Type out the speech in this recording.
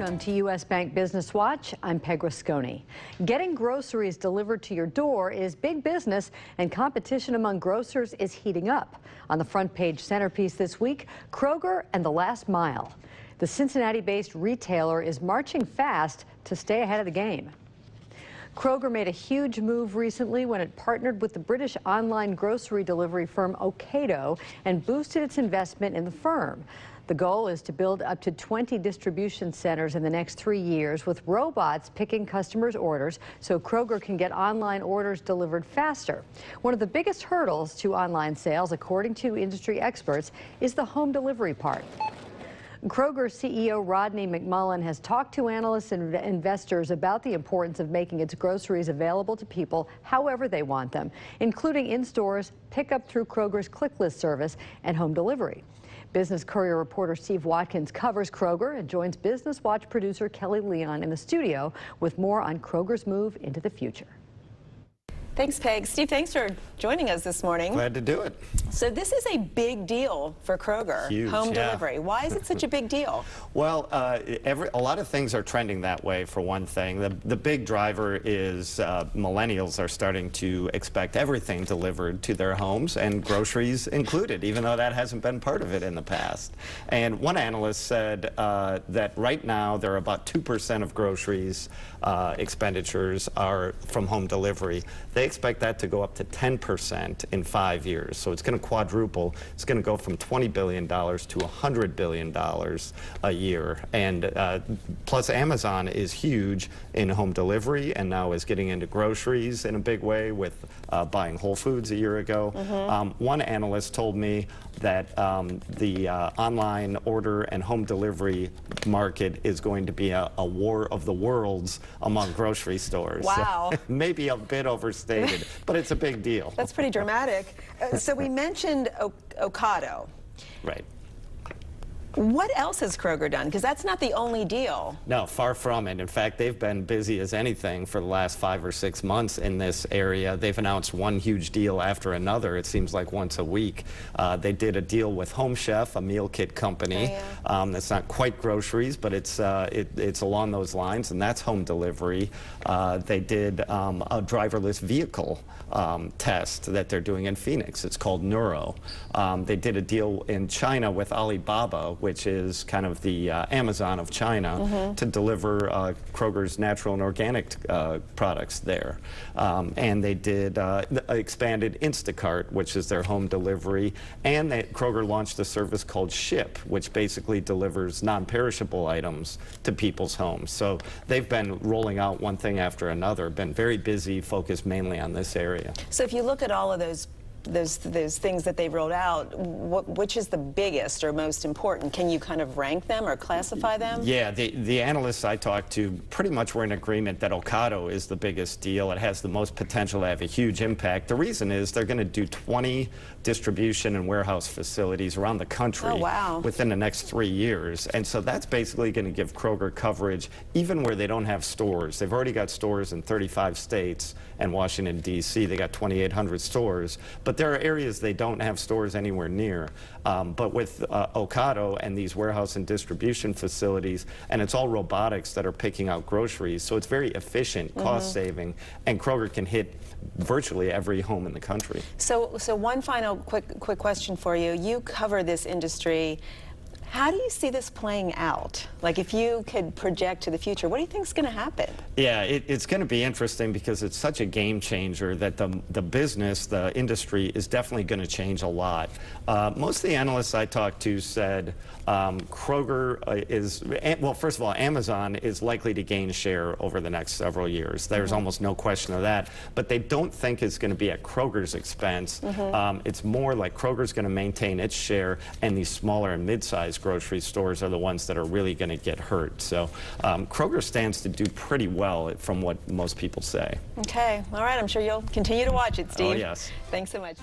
Welcome to U.S. Bank Business Watch. I'm Peg Rasconi. Getting groceries delivered to your door is big business, and competition among grocers is heating up. On the front page centerpiece this week, Kroger and the last mile. The Cincinnati-based retailer is marching fast to stay ahead of the game. Kroger made a huge move recently when it partnered with the British online grocery delivery firm Ocado and boosted its investment in the firm. The goal is to build up to 20 distribution centers in the next 3 years, with robots picking customers' orders so Kroger can get online orders delivered faster. One of the biggest hurdles to online sales, according to industry experts, is the home delivery part. Kroger CEO Rodney McMullen has talked to analysts and investors about the importance of making its groceries available to people however they want them, including in stores, pickup through Kroger's ClickList service, and home delivery. Business Courier reporter Steve Watkins covers Kroger and joins Business Watch producer Kelly Leon in the studio with more on Kroger's move into the future. Thanks, Peg. Steve, thanks for joining us this morning. Glad to do it. So this is a big deal for Kroger, Huge, home yeah. delivery. Why is it such a big deal? Well, a lot of things are trending that way, for one thing. The big driver is millennials are starting to expect everything delivered to their homes, and groceries included, even though that hasn't been part of it in the past. And one analyst said that right now there are about 2% of groceries expenditures are from home delivery. They expect that to go up to 10% in 5 years. So it's going to quadruple. It's going to go from $20 billion to $100 billion a year. And plus Amazon is huge in home delivery and now is getting into groceries in a big way with buying Whole Foods a year ago. One analyst told me that the online order and home delivery market is going to be a war of the worlds among grocery stores. Wow. So, maybe a bit overstated, but it's a big deal. That's pretty dramatic. So we mentioned Ocado. Right. What else has Kroger done? Because that's not the only deal. No, far from it. In fact, they've been busy as anything for the last 5 or 6 months in this area. They've announced one huge deal after another. It seems like once a week. They did a deal with Home Chef, a meal kit company. That's not quite groceries, but it's along those lines, and that's home delivery. They did a driverless vehicle test that they're doing in Phoenix. It's called Neuro. They did a deal in China with Alibaba, which is kind of the Amazon of China, to deliver Kroger's natural and organic products there. And they did expanded Instacart, which is their home delivery, and Kroger launched a service called Ship, which basically delivers non-perishable items to people's homes. So they've been rolling out one thing after another, been very busy, focused mainly on this area. So if you look at all of those things that they rolled out, which is the biggest or most important? Can you kind of rank them or classify them? Yeah, the analysts I talked to pretty much were in agreement that Ocado is the biggest deal. It has the most potential to have a huge impact. The reason is they're going to do 20 distribution and warehouse facilities around the country within the next 3 years. And so that's basically going to give Kroger coverage even where they don't have stores. They've already got stores in 35 states and Washington, D.C. They got 2,800 stores. But there are areas they don't have stores anywhere near. But with Ocado and these warehouse and distribution facilities, and it's all robotics that are picking out groceries, so it's very efficient, cost-saving, and Kroger can hit virtually every home in the country. So one final quick question for you. You cover this industry. How do you see this playing out? Like, if you could project to the future, what do you think is going to happen? Yeah, it's going to be interesting because it's such a game changer that the business, the industry, is definitely going to change a lot. Most of the analysts I talked to said Kroger is, well, first of all, Amazon is likely to gain share over the next several years. There's almost no question of that. But they don't think it's going to be at Kroger's expense. It's more like Kroger's going to maintain its share, and these smaller and mid-sized grocery stores are the ones that are really going to get hurt. So Kroger stands to do pretty well from what most people say. Okay. All right. I'm sure you'll continue to watch it, Steve. Oh, yes. Thanks so much.